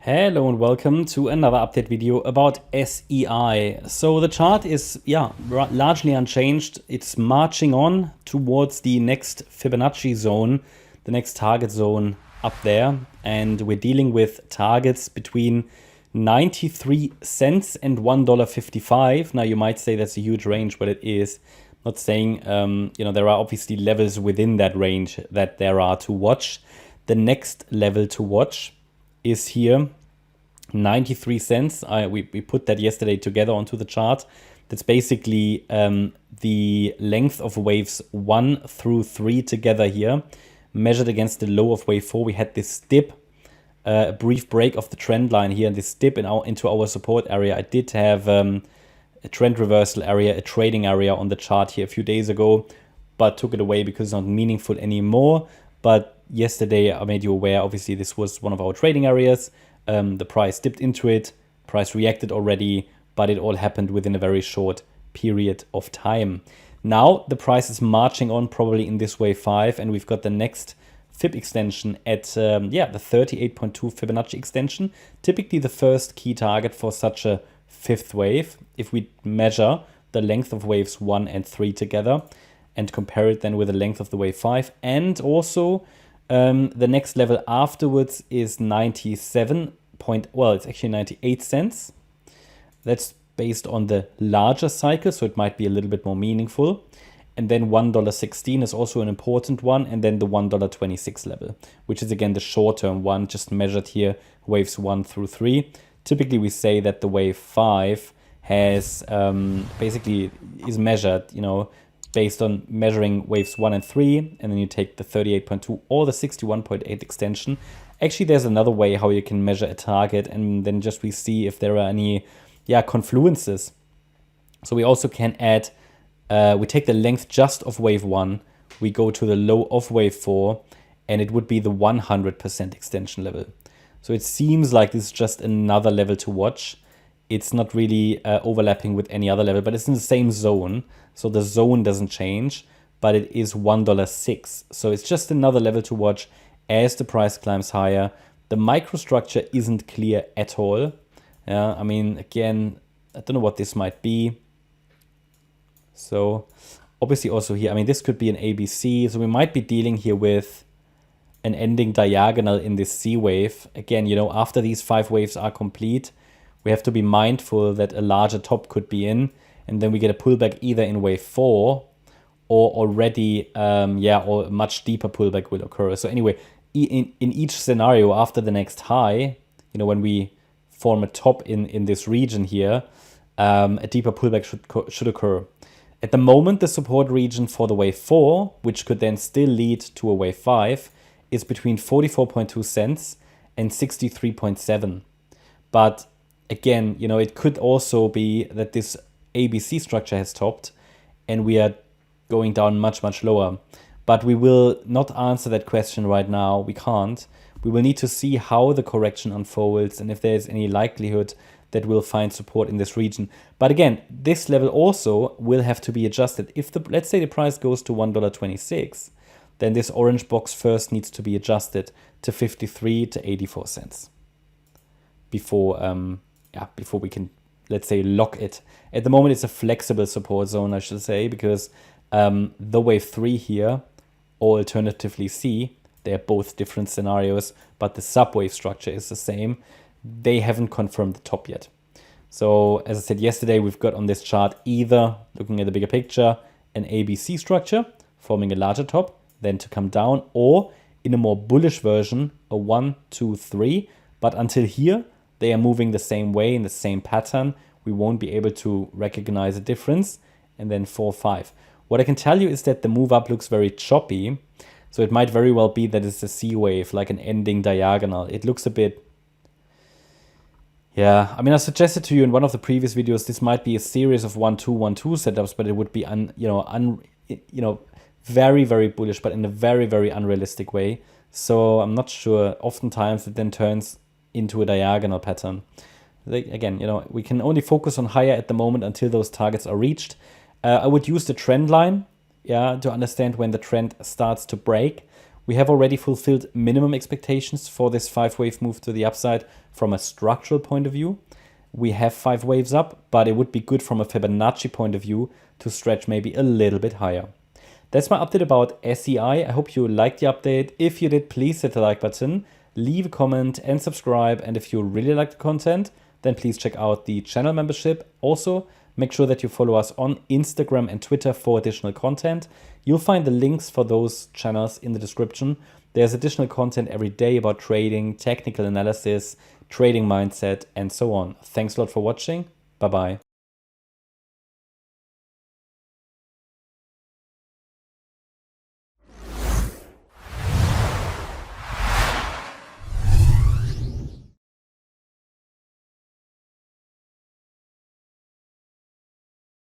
Hello and welcome to another update video about SEI. So the chart is largely unchanged. It's marching on towards the next Fibonacci zone, the next target zone up there, and we're dealing with targets between 93 cents and $1.55. Now you might say that's a huge range, but it is. Not saying there are obviously levels within that range that there are to watch. The next level to watch is here, 93 cents. We put that yesterday together onto the chart. That's basically the length of waves 1 through 3 together here, measured against the low of wave 4. We had this dip, a brief break of the trend line here, and this dip into our support area. I did have a trend reversal area, a trading area on the chart here a few days ago, but took it away because it's not meaningful anymore. But yesterday I made you aware, obviously this was one of our trading areas. The price dipped into it, price reacted already, but it all happened within a very short period of time. Now the price is marching on probably in this wave 5, and we've got the next Fib extension at the 38.2 Fibonacci extension, typically the first key target for such a fifth wave. If we measure the length of waves 1 and 3 together and compare it then with the length of the wave 5, and also the next level afterwards is 97 it's actually 98 cents. That's based on the larger cycle, so it might be a little bit more meaningful. And then $1.16 is also an important one, and then the $1.26 level, which is again the short-term one, just measured here, waves 1 through 3. Typically we say that the wave 5 has basically is measured, based on measuring waves 1 and 3, and then you take the 38.2 or the 61.8 extension. Actually, there's another way how you can measure a target, and then just we see if there are any confluences. So we also can add, we take the length just of wave 1, we go to the low of wave 4, and it would be the 100% extension level. So it seems like this is just another level to watch. It's not really overlapping with any other level, but it's in the same zone. So the zone doesn't change, but it is $1.06. So it's just another level to watch as the price climbs higher. The microstructure isn't clear at all. I mean, again, I don't know what this might be. So obviously also here, I mean, this could be an ABC. So we might be dealing here with an ending diagonal in this C wave. Again, after these 5 waves are complete, we have to be mindful that a larger top could be in, and then we get a pullback either in wave 4 or already, or a much deeper pullback will occur. So anyway, in each scenario after the next high, when we form a top in this region here, a deeper pullback should occur. At the moment, the support region for the wave 4, which could then still lead to a wave 5, is between 44.2 cents and 63.7. But again, it could also be that this ABC structure has topped and we are going down much, much lower. But we will not answer that question right now. We can't. We will need to see how the correction unfolds and if there's any likelihood that we'll find support in this region. But again, this level also will have to be adjusted. If let's say the price goes to $1.26, then this orange box first needs to be adjusted to 53 to 84 cents before we can, let's say, lock it. At the moment, it's a flexible support zone, I should say, because the wave 3 here, or alternatively C, they're both different scenarios, but the subwave structure is the same. They haven't confirmed the top yet. So as I said yesterday, we've got on this chart either, looking at the bigger picture, an ABC structure forming a larger top, then to come down, or in a more bullish version, a 1, 2, 3. But until here, they are moving the same way in the same pattern. We won't be able to recognize a difference. And then 4, 5. What I can tell you is that the move up looks very choppy. So it might very well be that it's a C wave, like an ending diagonal. It looks a bit, I mean, I suggested to you in one of the previous videos, this might be a series of 1, 2, 1, 2 setups, but it would be, very, very bullish, but in a very, very unrealistic way. So I'm not sure. Oftentimes it then turns into a diagonal pattern. Again, we can only focus on higher at the moment until those targets are reached. I would use the trend line, to understand when the trend starts to break. We have already fulfilled minimum expectations for this 5-wave move to the upside from a structural point of view. We have 5 waves up, but it would be good from a Fibonacci point of view to stretch maybe a little bit higher. That's my update about SEI. I hope you liked the update. If you did, please hit the like button, leave a comment and subscribe. And if you really like the content, then please check out the channel membership. Also, make sure that you follow us on Instagram and Twitter for additional content. You'll find the links for those channels in the description. There's additional content every day about trading, technical analysis, trading mindset, and so on. Thanks a lot for watching. Bye-bye.